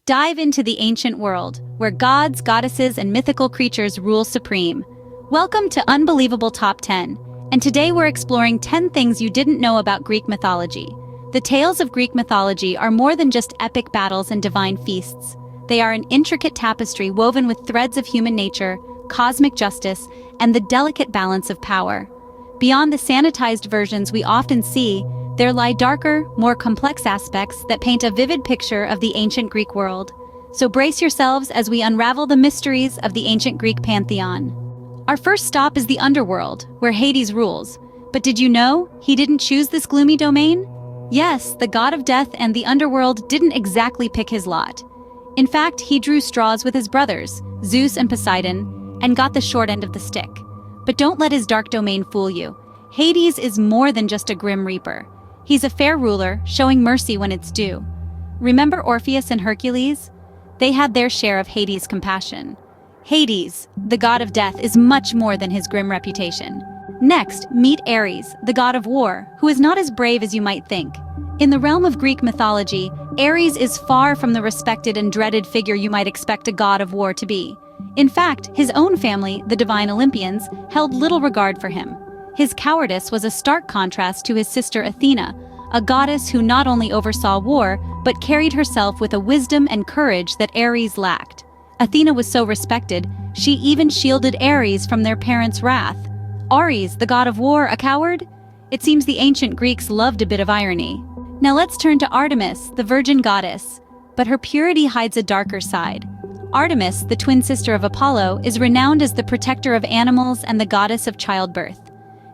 Dive into the ancient world, where gods, goddesses, and mythical creatures rule supreme. Welcome to Unbelievable Top 10, and today we're exploring 10 things you didn't know about Greek mythology. The tales of Greek mythology are more than just epic battles and divine feasts. They are an intricate tapestry woven with threads of human nature, cosmic justice, and the delicate balance of power. Beyond the sanitized versions we often see, there lie darker, more complex aspects that paint a vivid picture of the ancient Greek world. So brace yourselves as we unravel the mysteries of the ancient Greek pantheon. Our first stop is the underworld, where Hades rules. But did you know he didn't choose this gloomy domain? Yes, the god of death and the underworld didn't exactly pick his lot. In fact, he drew straws with his brothers, Zeus and Poseidon, and got the short end of the stick. But don't let his dark domain fool you. Hades is more than just a grim reaper. He's a fair ruler, showing mercy when it's due. Remember Orpheus and Hercules? They had their share of Hades' compassion. Hades, the god of death, is much more than his grim reputation. Next, meet Ares, the god of war, who is not as brave as you might think. In the realm of Greek mythology, Ares is far from the respected and dreaded figure you might expect a god of war to be. In fact, his own family, the divine Olympians, held little regard for him. His cowardice was a stark contrast to his sister Athena, a goddess who not only oversaw war, but carried herself with a wisdom and courage that Ares lacked. Athena was so respected, she even shielded Ares from their parents' wrath. Ares, the god of war, a coward? It seems the ancient Greeks loved a bit of irony. Now let's turn to Artemis, the virgin goddess. But her purity hides a darker side. Artemis, the twin sister of Apollo, is renowned as the protector of animals and the goddess of childbirth.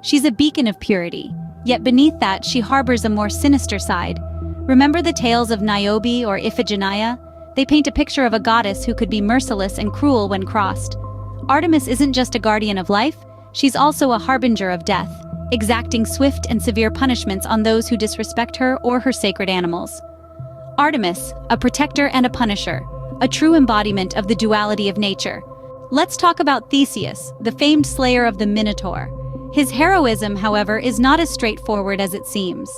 She's a beacon of purity, yet beneath that she harbors a more sinister side. Remember the tales of Niobe or Iphigenia? They paint a picture of a goddess who could be merciless and cruel when crossed. Artemis isn't just a guardian of life, she's also a harbinger of death, exacting swift and severe punishments on those who disrespect her or her sacred animals. Artemis, a protector and a punisher, a true embodiment of the duality of nature. Let's talk about Theseus, the famed slayer of the Minotaur. His heroism, however, is not as straightforward as it seems.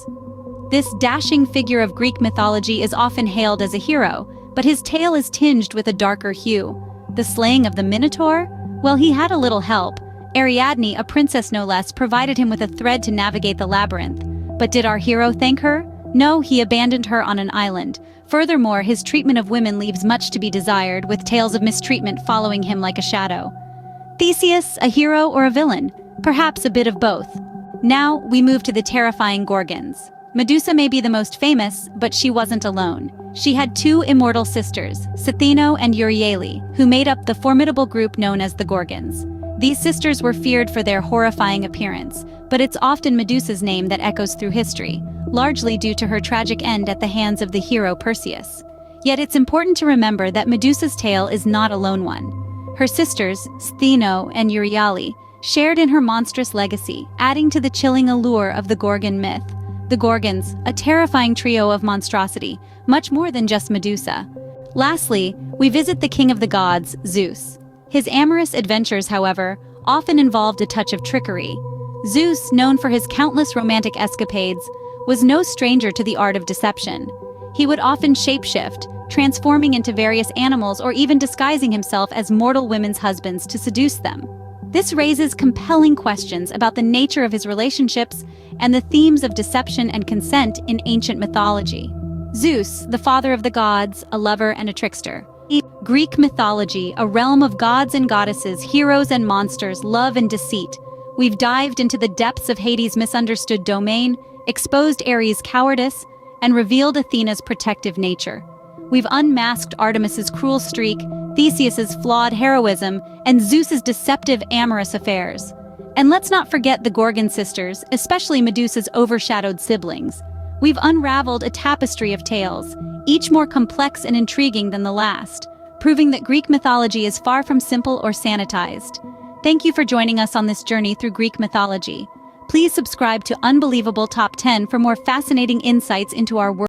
This dashing figure of Greek mythology is often hailed as a hero, but his tale is tinged with a darker hue. The slaying of the Minotaur? Well, he had a little help. Ariadne, a princess no less, provided him with a thread to navigate the labyrinth. But did our hero thank her? No, he abandoned her on an island. Furthermore, his treatment of women leaves much to be desired, with tales of mistreatment following him like a shadow. Theseus, a hero or a villain? Perhaps a bit of both. Now, we move to the terrifying Gorgons. Medusa may be the most famous, but she wasn't alone. She had two immortal sisters, Ctheno and Euryale, who made up the formidable group known as the Gorgons. These sisters were feared for their horrifying appearance, but it's often Medusa's name that echoes through history, largely due to her tragic end at the hands of the hero Perseus. Yet it's important to remember that Medusa's tale is not a lone one. Her sisters, Ctheno and Euryale, shared in her monstrous legacy, adding to the chilling allure of the Gorgon myth. The Gorgons, a terrifying trio of monstrosity, much more than just Medusa. Lastly, we visit the king of the gods, Zeus. His amorous adventures, however, often involved a touch of trickery. Zeus, known for his countless romantic escapades, was no stranger to the art of deception. He would often shapeshift, transforming into various animals or even disguising himself as mortal women's husbands to seduce them. This raises compelling questions about the nature of his relationships and the themes of deception and consent in ancient mythology. Zeus, the father of the gods, a lover and a trickster. Greek mythology, a realm of gods and goddesses, heroes and monsters, love and deceit. We've dived into the depths of Hades' misunderstood domain, exposed Ares' cowardice, and revealed Athena's protective nature. We've unmasked Artemis's cruel streak, Theseus's flawed heroism, and Zeus's deceptive amorous affairs. And let's not forget the Gorgon sisters, especially Medusa's overshadowed siblings. We've unraveled a tapestry of tales, each more complex and intriguing than the last, proving that Greek mythology is far from simple or sanitized. Thank you for joining us on this journey through Greek mythology. Please subscribe to Unbelievable Top 10 for more fascinating insights into our world.